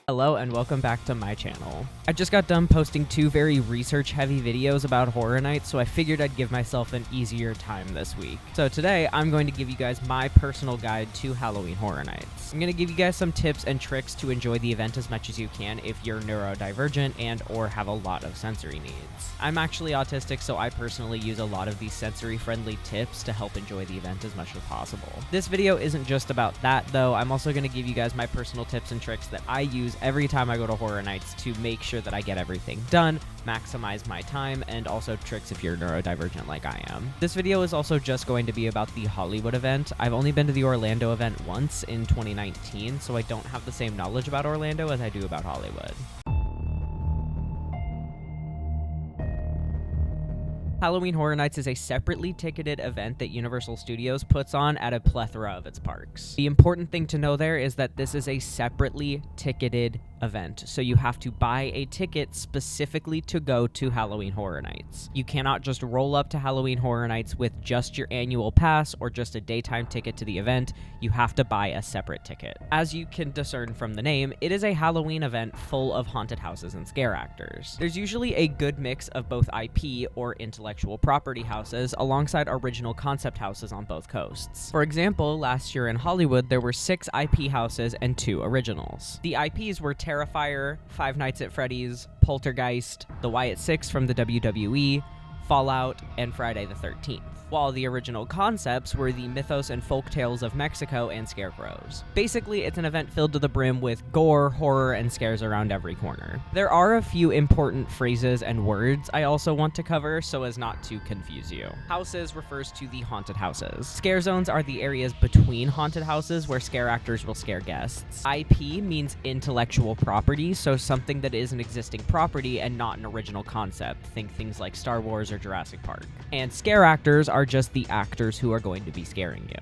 Hello and welcome back to my channel. I just got done posting 2 very research-heavy videos about Horror Nights, so I figured I'd give myself an easier time this week. So today, I'm going to give you guys my personal guide to Halloween Horror Nights. I'm going to give you guys some tips and tricks to enjoy the event as much as you can if you're neurodivergent and or have a lot of sensory needs. I'm actually autistic, so I personally use a lot of these sensory-friendly tips to help enjoy the event as much as possible. This video isn't just about that, though. I'm also going to give you guys my personal tips and tricks that I use every time I go to Horror Nights to make sure that I get everything done, maximize my time, and also tricks if you're neurodivergent like I am. This video is also just going to be about the Hollywood event. I've only been to the Orlando event once in 2019, so I don't have the same knowledge about Orlando as I do about Hollywood. Halloween Horror Nights is a separately ticketed event that Universal Studios puts on at a plethora of its parks. The important thing to know there is that this is a separately ticketed event, so you have to buy a ticket specifically to go to Halloween Horror Nights. You cannot just roll up to Halloween Horror Nights with just your annual pass or just a daytime ticket to the event. You have to buy a separate ticket. As you can discern from the name, it is a Halloween event full of haunted houses and scare actors. There's usually a good mix of both IP or intellectual property houses alongside original concept houses on both coasts. For example, last year in Hollywood, there were 6 IP houses and 2 originals. The IPs were Terrifier, Five Nights at Freddy's, Poltergeist, The Wyatt Six from the WWE, Fallout, and Friday the 13th, while the original concepts were the mythos and folk tales of Mexico and scarecrows. Basically, it's an event filled to the brim with gore, horror, and scares around every corner. There are a few important phrases and words I also want to cover so as not to confuse you. Houses refers to the haunted houses. Scare zones are the areas between haunted houses where scare actors will scare guests. IP means intellectual property, so something that is an existing property and not an original concept. Think things like Star Wars or Jurassic Park. And scare actors are just the actors who are going to be scaring you.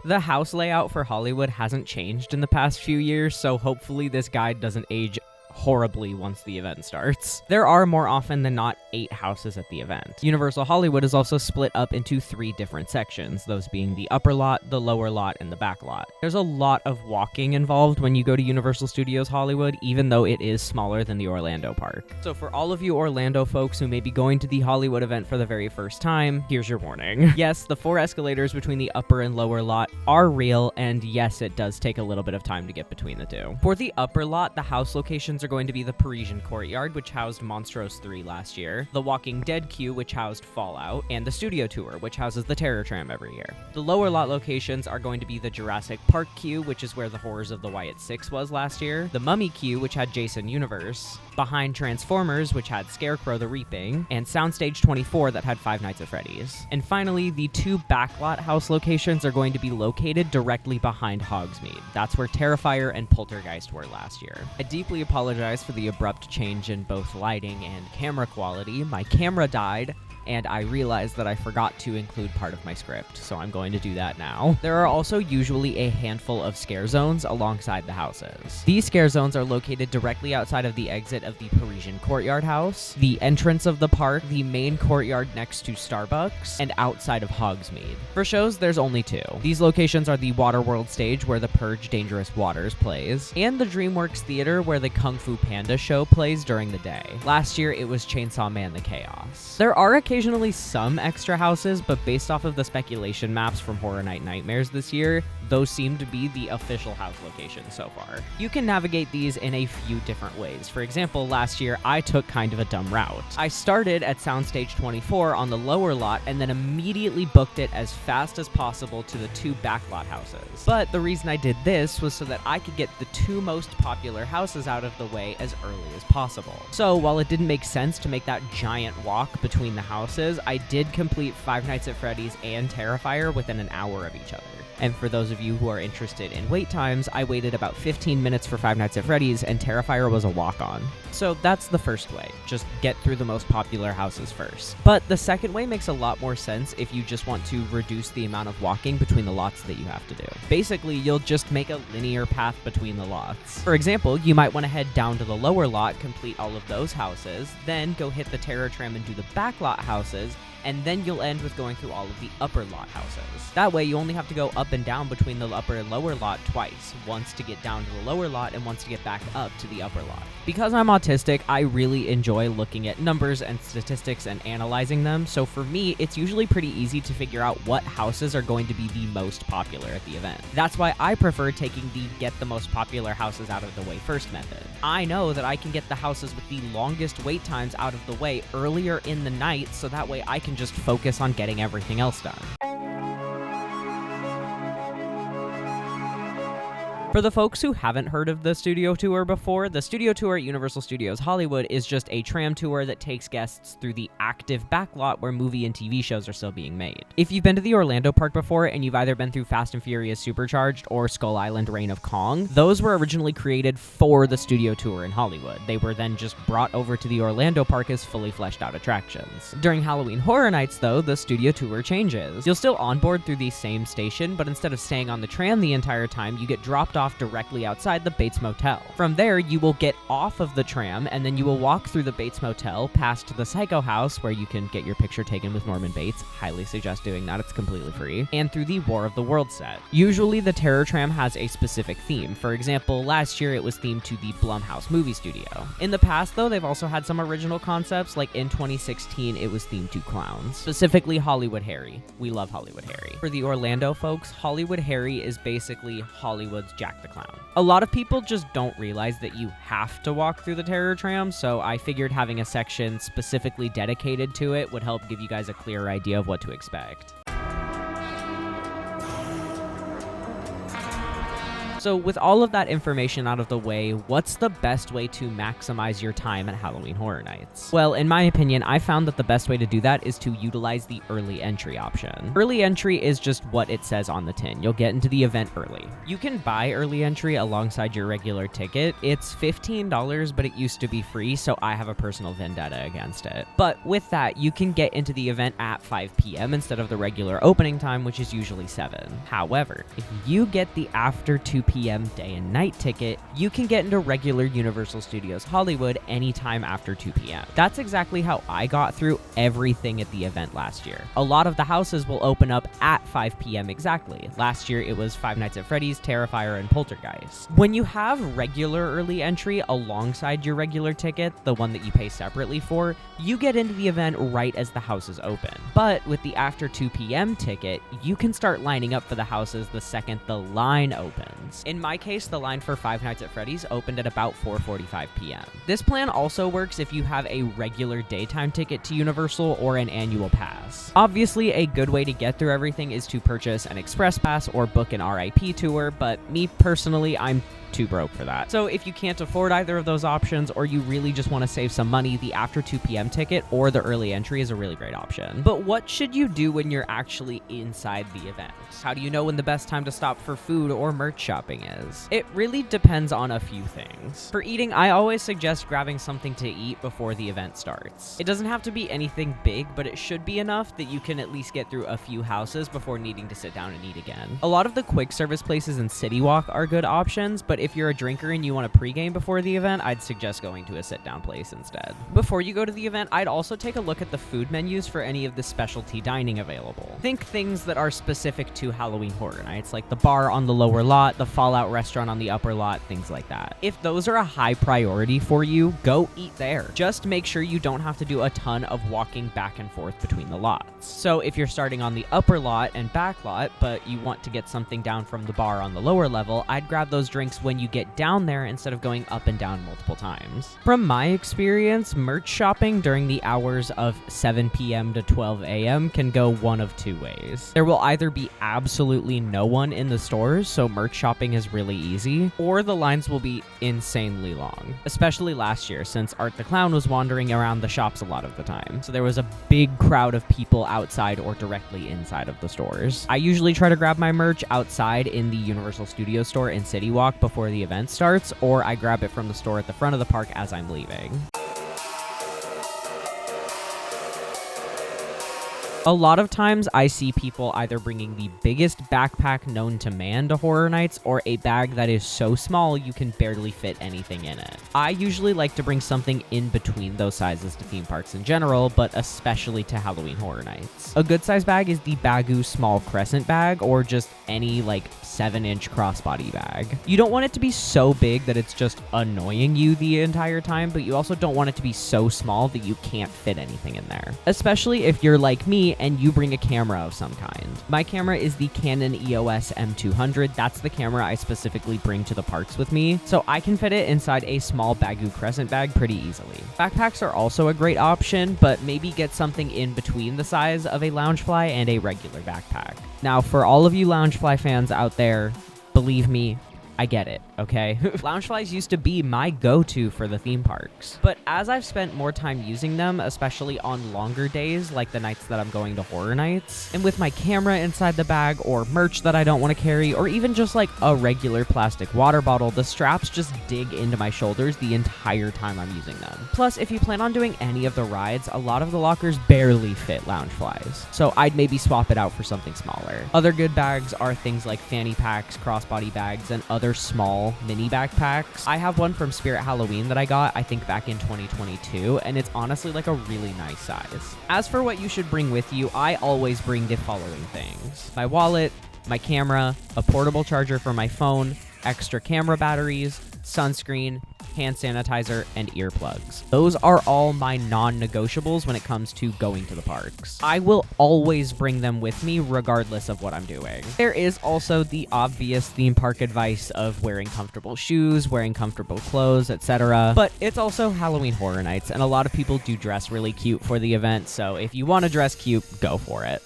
The house layout for Hollywood hasn't changed in the past few years, so hopefully this guide doesn't age horribly once the event starts. There are more often than not 8 houses at the event. Universal Hollywood is also split up into 3 different sections, those being the upper lot, the lower lot, and the back lot. There's a lot of walking involved when you go to Universal Studios Hollywood, even though it is smaller than the Orlando park. So for all of you Orlando folks who may be going to the Hollywood event for the very first time, here's your warning. Yes, the 4 escalators between the upper and lower lot are real, and yes, it does take a little bit of time to get between the 2. For the upper lot, the house locations are going to be the Parisian Courtyard, which housed Monstros 3 last year, the Walking Dead queue, which housed Fallout, and the Studio Tour, which houses the Terror Tram every year. The lower lot locations are going to be the Jurassic Park queue, which is where the Horrors of the Wyatt Six was last year, the Mummy queue, which had Jason Universe, behind Transformers, which had Scarecrow the Reaping, and Soundstage 24 that had Five Nights at Freddy's. And finally, the 2 backlot house locations are going to be located directly behind Hogsmeade. That's where Terrifier and Poltergeist were last year. I deeply apologize for the abrupt change in both lighting and camera quality. My camera died, and I realized that I forgot to include part of my script, so I'm going to do that now. There are also usually a handful of scare zones alongside the houses. These scare zones are located directly outside of the exit of the Parisian Courtyard house, the entrance of the park, the main courtyard next to Starbucks, and outside of Hogsmeade. For shows, there's only 2. These locations are the Waterworld stage where the Purge Dangerous Waters plays, and the DreamWorks Theater where the Kung Fu Panda show plays during the day. Last year, it was Chainsaw Man the Chaos. There are occasionally some extra houses, but based off of the speculation maps from Horror Night Nightmares this year, those seem to be the official house locations so far. You can navigate these in a few different ways. For example, last year I took kind of a dumb route. I started at Soundstage 24 on the lower lot and then immediately booked it as fast as possible to the 2 backlot houses. But the reason I did this was so that I could get the 2 most popular houses out of the way as early as possible. So while it didn't make sense to make that giant walk between the houses, I did complete Five Nights at Freddy's and Terrifier within an hour of each other. And for those of you who are interested in wait times, I waited about 15 minutes for Five Nights at Freddy's, and Terrifier was a walk-on. So that's the first way. Just get through the most popular houses first. But the second way makes a lot more sense if you just want to reduce the amount of walking between the lots that you have to do. Basically, you'll just make a linear path between the lots. For example, you might want to head down to the lower lot, complete all of those houses, then go hit the Terror Tram and do the backlot houses, and then you'll end with going through all of the upper lot houses. That way, you only have to go up and down between the upper and lower lot twice, once to get down to the lower lot and once to get back up to the upper lot. Because I'm autistic, I really enjoy looking at numbers and statistics and analyzing them, so for me, it's usually pretty easy to figure out what houses are going to be the most popular at the event. That's why I prefer taking the get the most popular houses out of the way first method. I know that I can get the houses with the longest wait times out of the way earlier in the night, so that way I can just focus on getting everything else done. For the folks who haven't heard of the studio tour before, the studio tour at Universal Studios Hollywood is just a tram tour that takes guests through the active backlot where movie and TV shows are still being made. If you've been to the Orlando park before and you've either been through Fast and Furious Supercharged or Skull Island Reign of Kong, those were originally created for the studio tour in Hollywood. They were then just brought over to the Orlando park as fully fleshed out attractions. During Halloween Horror Nights, though, the studio tour changes. You'll still onboard through the same station, but instead of staying on the tram the entire time, you get dropped off directly outside the Bates Motel. From there, you will get off of the tram, and then you will walk through the Bates Motel, past the Psycho House, where you can get your picture taken with Norman Bates. Highly suggest doing that, it's completely free. And through the War of the Worlds set. Usually, the Terror Tram has a specific theme. For example, last year it was themed to the Blumhouse movie studio. In the past, though, they've also had some original concepts, like in 2016, it was themed to Clownz. Specifically, Hollywood Harry. We love Hollywood Harry. For the Orlando folks, Hollywood Harry is basically Hollywood's Jack the Clown. A lot of people just don't realize that you have to walk through the Terror Tram, so I figured having a section specifically dedicated to it would help give you guys a clearer idea of what to expect. So with all of that information out of the way, what's the best way to maximize your time at Halloween Horror Nights? Well, in my opinion, I found that the best way to do that is to utilize the early entry option. Early entry is just what it says on the tin. You'll get into the event early. You can buy early entry alongside your regular ticket. It's $15, but it used to be free, so I have a personal vendetta against it. But with that, you can get into the event at 5 p.m. instead of the regular opening time, which is usually 7. However, if you get the after 2 p.m. day and night ticket, you can get into regular Universal Studios Hollywood anytime after 2 p.m. That's exactly how I got through everything at the event last year. A lot of the houses will open up at 5 p.m. exactly. Last year, it was Five Nights at Freddy's, Terrifier, and Poltergeist. When you have regular early entry alongside your regular ticket, the one that you pay separately for, you get into the event right as the houses open. But with the after 2 p.m. ticket, you can start lining up for the houses the second the line opens. In my case, the line for Five Nights at Freddy's opened at about 4:45 p.m. This plan also works if you have a regular daytime ticket to Universal or an annual pass. Obviously, a good way to get through everything is to purchase an express pass or book an RIP tour, but me personally, I'm too broke for that. So if you can't afford either of those options, or you really just want to save some money, the after 2 p.m. ticket or the early entry is a really great option. But what should you do when you're actually inside the event? How do you know when the best time to stop for food or merch shopping is? It really depends on a few things. For eating, I always suggest grabbing something to eat before the event starts. It doesn't have to be anything big, but it should be enough that you can at least get through a few houses before needing to sit down and eat again. A lot of the quick service places in City Walk are good options, but if you're a drinker and you want to pregame before the event, I'd suggest going to a sit-down place instead. Before you go to the event, I'd also take a look at the food menus for any of the specialty dining available. Think things that are specific to Halloween Horror Nights, like the bar on the lower lot, the Fallout restaurant on the upper lot, things like that. If those are a high priority for you, go eat there. Just make sure you don't have to do a ton of walking back and forth between the lots. So if you're starting on the upper lot and back lot, but you want to get something down from the bar on the lower level, I'd grab those drinks when you get down there instead of going up and down multiple times. From my experience, merch shopping during the hours of 7 p.m. to 12 a.m. can go one of two ways. There will either be absolutely no one in the stores, so merch shopping is really easy, or the lines will be insanely long, especially last year since Art the Clown was wandering around the shops a lot of the time. So there was a big crowd of people outside or directly inside of the stores. I usually try to grab my merch outside in the Universal Studios store in City Walk before the event starts, or I grab it from the store at the front of the park as I'm leaving. A lot of times I see people either bringing the biggest backpack known to man to horror nights or a bag that is so small you can barely fit anything in it. I usually like to bring something in between those sizes to theme parks in general, but especially to Halloween horror nights. A good size bag is the Baggu small crescent bag, or just any like 7-inch crossbody bag. You don't want it to be so big that it's just annoying you the entire time, but you also don't want it to be so small that you can't fit anything in there. Especially if you're like me and you bring a camera of some kind. My camera is the Canon EOS M200. That's the camera I specifically bring to the parks with me, so I can fit it inside a small Baggu crescent bag pretty easily. Backpacks are also a great option, but maybe get something in between the size of a Loungefly and a regular backpack. Now, for all of you Loungefly fans out there, believe me, I get it, okay? Loungeflies used to be my go-to for the theme parks. But as I've spent more time using them, especially on longer days, like the nights that I'm going to horror nights, and with my camera inside the bag, or merch that I don't want to carry, or even just like a regular plastic water bottle, the straps just dig into my shoulders the entire time I'm using them. Plus, if you plan on doing any of the rides, a lot of the lockers barely fit Loungeflies, so I'd maybe swap it out for something smaller. Other good bags are things like fanny packs, crossbody bags, and other small mini backpacks. I have one from Spirit Halloween that I got, I think back in 2022, and it's honestly like a really nice size. As for what you should bring with you, I always bring the following things: my wallet, my camera, a portable charger for my phone, extra camera batteries, sunscreen, hand sanitizer, and earplugs. Those are all my non-negotiables when it comes to going to the parks. I will always bring them with me regardless of what I'm doing. There is also the obvious theme park advice of wearing comfortable shoes, wearing comfortable clothes, etc. But it's also Halloween Horror Nights, and a lot of people do dress really cute for the event, so if you want to dress cute, go for it.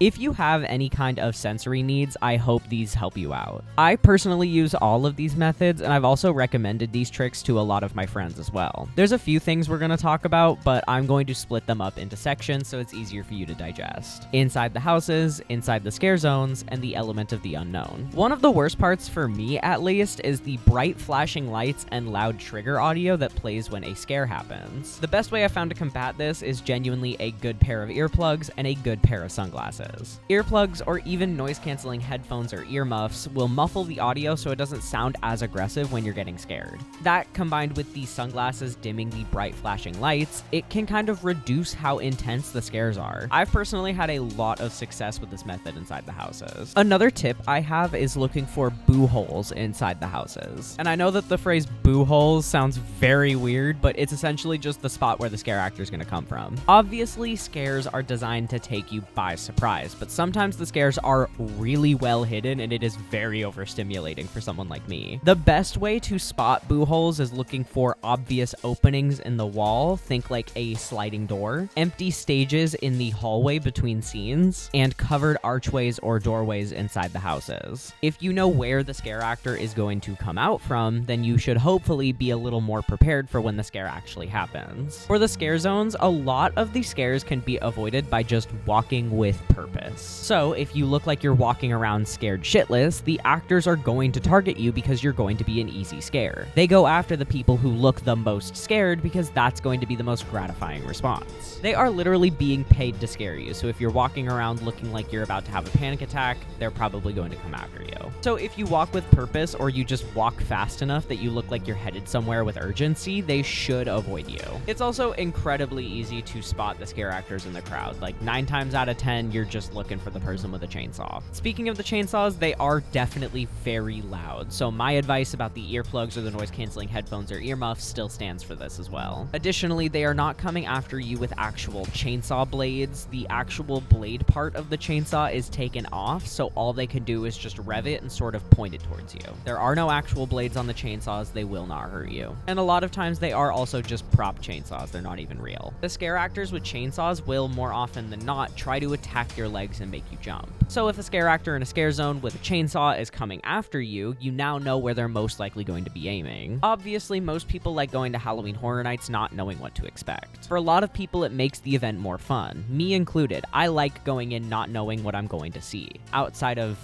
If you have any kind of sensory needs, I hope these help you out. I personally use all of these methods, and I've also recommended these tricks to a lot of my friends as well. There's a few things we're going to talk about, but I'm going to split them up into sections so it's easier for you to digest. Inside the houses, inside the scare zones, and the element of the unknown. One of the worst parts for me, at least, is the bright flashing lights and loud trigger audio that plays when a scare happens. The best way I found to combat this is genuinely a good pair of earplugs and a good pair of sunglasses. Earplugs, or even noise-canceling headphones or earmuffs, will muffle the audio so it doesn't sound as aggressive when you're getting scared. That, combined with the sunglasses dimming the bright flashing lights, it can kind of reduce how intense the scares are. I've personally had a lot of success with this method inside the houses. Another tip I have is looking for boo holes inside the houses. And I know that the phrase boo holes sounds very weird, but it's essentially just the spot where the scare actor is going to come from. Obviously, scares are designed to take you by surprise, but sometimes the scares are really well hidden and it is very overstimulating for someone like me. The best way to spot boo holes is looking for obvious openings in the wall, think like a sliding door, empty stages in the hallway between scenes, and covered archways or doorways inside the houses. If you know where the scare actor is going to come out from, then you should hopefully be a little more prepared for when the scare actually happens. For the scare zones, a lot of the scares can be avoided by just walking with purpose. So, if you look like you're walking around scared shitless, the actors are going to target you because you're going to be an easy scare. They go after the people who look the most scared because that's going to be the most gratifying response. They are literally being paid to scare you, so if you're walking around looking like you're about to have a panic attack, they're probably going to come after you. So if you walk with purpose, or you just walk fast enough that you look like you're headed somewhere with urgency, they should avoid you. It's also incredibly easy to spot the scare actors in the crowd. Like 9 times out of 10, you're just looking for the person with a chainsaw. Speaking of the chainsaws, they are definitely very loud, so my advice about the earplugs or the noise-canceling headphones or earmuffs still stands for this as well. Additionally, they are not coming after you with actual chainsaw blades. The actual blade part of the chainsaw is taken off, so all they can do is just rev it and sort of point it towards you. There are no actual blades on the chainsaws, they will not hurt you. And a lot of times they are also just prop chainsaws, they're not even real. The scare actors with chainsaws will, more often than not, try to attack your your legs and make you jump. So if a scare actor in a scare zone with a chainsaw is coming after you, you now know where they're most likely going to be aiming. Obviously, most people like going to Halloween Horror Nights not knowing what to expect. For a lot of people, it makes the event more fun, me included. I like going in not knowing what I'm going to see, outside of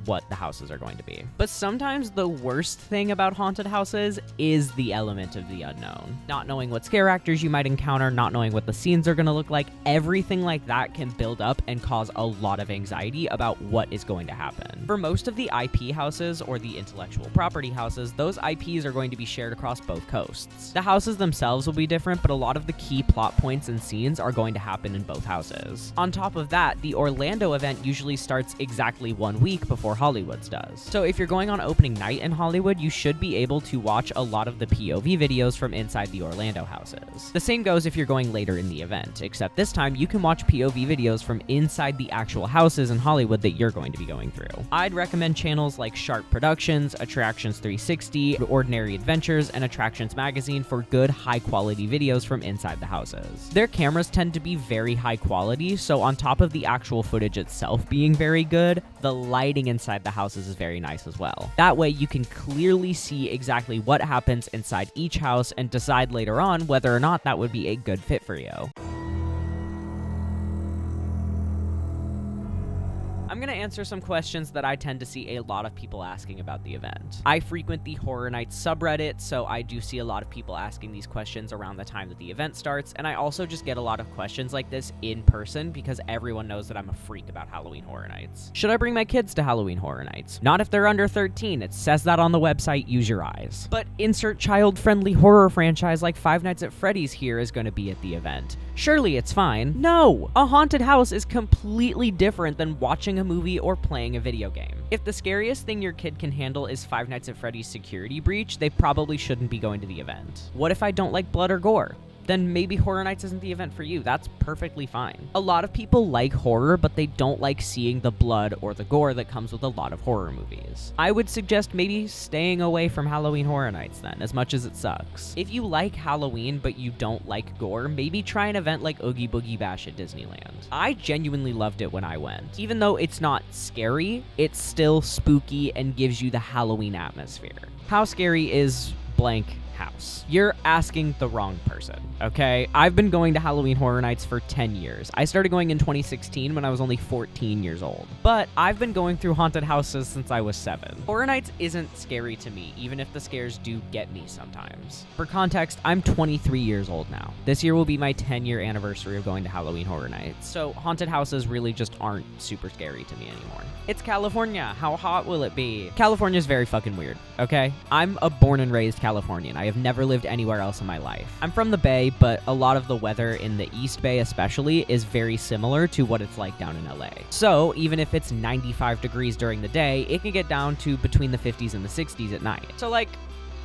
what the houses are going to be. But sometimes the worst thing about haunted houses is the element of the unknown. Not knowing what scare actors you might encounter, not knowing what the scenes are going to look like, everything like that can build up and cause a lot of anxiety about what is going to happen. For most of the IP houses or the intellectual property houses, those IPs are going to be shared across both coasts. The houses themselves will be different, but a lot of the key plot points and scenes are going to happen in both houses. On top of that, the Orlando event usually starts exactly 1 week before Hollywood's does. So if you're going on opening night in Hollywood, you should be able to watch a lot of the POV videos from inside the Orlando houses. The same goes if you're going later in the event, except this time you can watch POV videos from inside the actual houses in Hollywood that you're going to be going through. I'd recommend channels like Shark Productions, Attractions 360, Ordinary Adventures, and Attractions Magazine for good, high-quality videos from inside the houses. Their cameras tend to be very high quality, so on top of the actual footage itself being very good, the lighting inside the houses is very nice as well. That way you can clearly see exactly what happens inside each house and decide later on whether or not that would be a good fit for you. I'm going to answer some questions that I tend to see a lot of people asking about the event. I frequent the Horror Nights subreddit, so I do see a lot of people asking these questions around the time that the event starts, and I also just get a lot of questions like this in person because everyone knows that I'm a freak about Halloween Horror Nights. Should I bring my kids to Halloween Horror Nights? Not if they're under 13. It says that on the website, use your eyes. But insert child-friendly horror franchise like Five Nights at Freddy's here is going to be at the event. Surely it's fine. No! A haunted house is completely different than watching a movie or playing a video game. If the scariest thing your kid can handle is Five Nights at Freddy's security breach, they probably shouldn't be going to the event. What if I don't like blood or gore? Then maybe Horror Nights isn't the event for you. That's perfectly fine. A lot of people like horror, but they don't like seeing the blood or the gore that comes with a lot of horror movies. I would suggest maybe staying away from Halloween Horror Nights then, as much as it sucks. If you like Halloween, but you don't like gore, maybe try an event like Oogie Boogie Bash at Disneyland. I genuinely loved it when I went. Even though it's not scary, it's still spooky and gives you the Halloween atmosphere. How scary is blank house? You're asking the wrong person, okay? I've been going to Halloween Horror Nights for 10 years. I started going in 2016 when I was only 14 years old. But I've been going through haunted houses since I was 7. Horror Nights isn't scary to me, even if the scares do get me sometimes. For context, I'm 23 years old now. This year will be my 10-year anniversary of going to Halloween Horror Nights, so haunted houses really just aren't super scary to me anymore. It's California. How hot will it be? California's very fucking weird, okay? I'm a born and raised Californian. I have never lived anywhere else in my life. I'm from the Bay, but a lot of the weather in the East Bay especially is very similar to what it's like down in LA. So even if it's 95 degrees during the day, it can get down to between the 50s and the 60s at night. So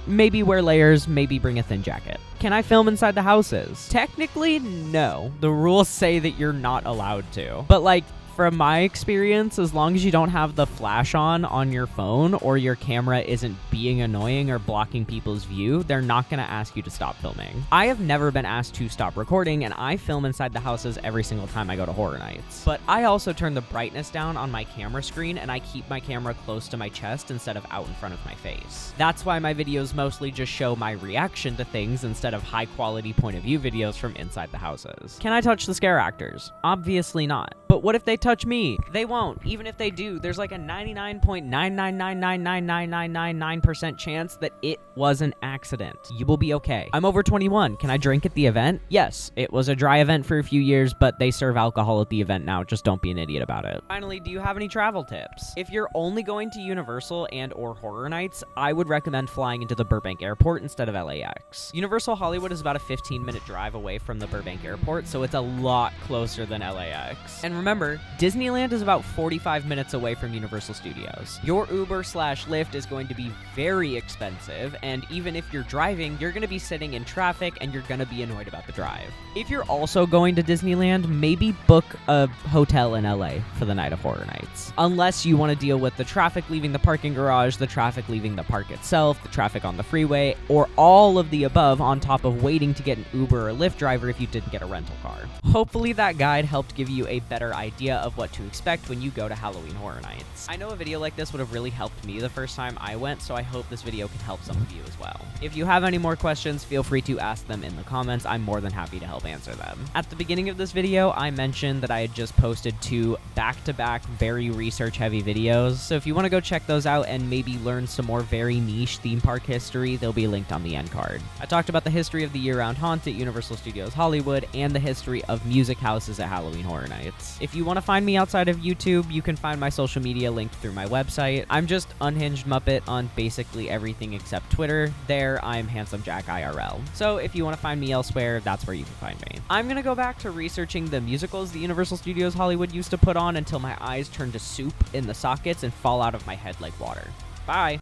maybe wear layers, maybe bring a thin jacket. Can I film inside the houses? Technically, no. The rules say that you're not allowed to. But from my experience, as long as you don't have the flash on your phone or your camera isn't being annoying or blocking people's view, they're not going to ask you to stop filming. I have never been asked to stop recording, and I film inside the houses every single time I go to Horror Nights. But I also turn the brightness down on my camera screen, and I keep my camera close to my chest instead of out in front of my face. That's why my videos mostly just show my reaction to things instead of high-quality point of view videos from inside the houses. Can I touch the scare actors? Obviously not. But what if they touch me? They won't. Even if they do, there's a 99.999999999% chance that it was an accident. You will be okay. I'm over 21. Can I drink at the event? Yes. It was a dry event for a few years, but they serve alcohol at the event now. Just don't be an idiot about it. Finally, do you have any travel tips? If you're only going to Universal and or Horror Nights, I would recommend flying into the Burbank Airport instead of LAX. Universal Hollywood is about a 15-minute drive away from the Burbank Airport, so it's a lot closer than LAX. And remember, Disneyland is about 45 minutes away from Universal Studios. Your Uber/Lyft is going to be very expensive, and even if you're driving, you're going to be sitting in traffic and you're going to be annoyed about the drive. If you're also going to Disneyland, maybe book a hotel in LA for the night of Horror Nights. Unless you want to deal with the traffic leaving the parking garage, the traffic leaving the park itself, the traffic on the freeway, or all of the above on top of waiting to get an Uber or Lyft driver if you didn't get a rental car. Hopefully that guide helped give you a better better idea of what to expect when you go to Halloween Horror Nights. I know a video like this would have really helped me the first time I went, so I hope this video can help some of you as well. If you have any more questions, feel free to ask them in the comments. I'm more than happy to help answer them. At the beginning of this video, I mentioned that I had just posted 2 back-to-back very research-heavy videos, so if you want to go check those out and maybe learn some more very niche theme park history, they'll be linked on the end card. I talked about the history of the year-round haunt at Universal Studios Hollywood and the history of music houses at Halloween Horror Nights. If you want to find me outside of YouTube, you can find my social media linked through my website. I'm just Unhinged Muppet on basically everything except Twitter. There, I'm Handsome Jack IRL. So if you want to find me elsewhere, that's where you can find me. I'm gonna go back to researching the musicals the Universal Studios Hollywood used to put on until my eyes turn to soup in the sockets and fall out of my head like water. Bye!